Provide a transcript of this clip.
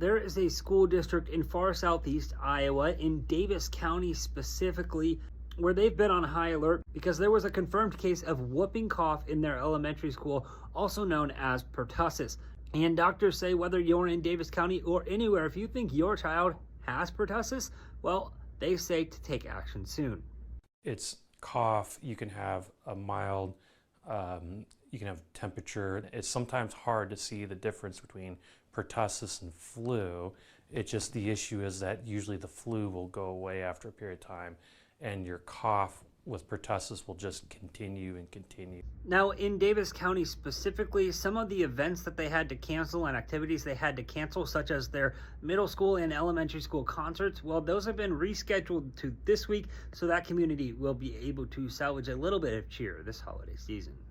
There is a school district in far southeast Iowa, in Davis County specifically, where they've been on high alert because there was a confirmed case of whooping cough in their elementary school, also known as pertussis. And doctors say whether you're in Davis County or anywhere, if you think your child has pertussis, well, they say to take action soon. It's cough, you can have a mild, you can have temperature. It's sometimes hard to see the difference between pertussis and flu. It's just the issue is that usually the flu will go away after a period of time and your cough with pertussis will just continue and continue. Now, in Davis County specifically, some of the events that they had to cancel and activities they had to cancel, such as their middle school and elementary school concerts, well, those have been rescheduled to this week, so that community will be able to salvage a little bit of cheer this holiday season.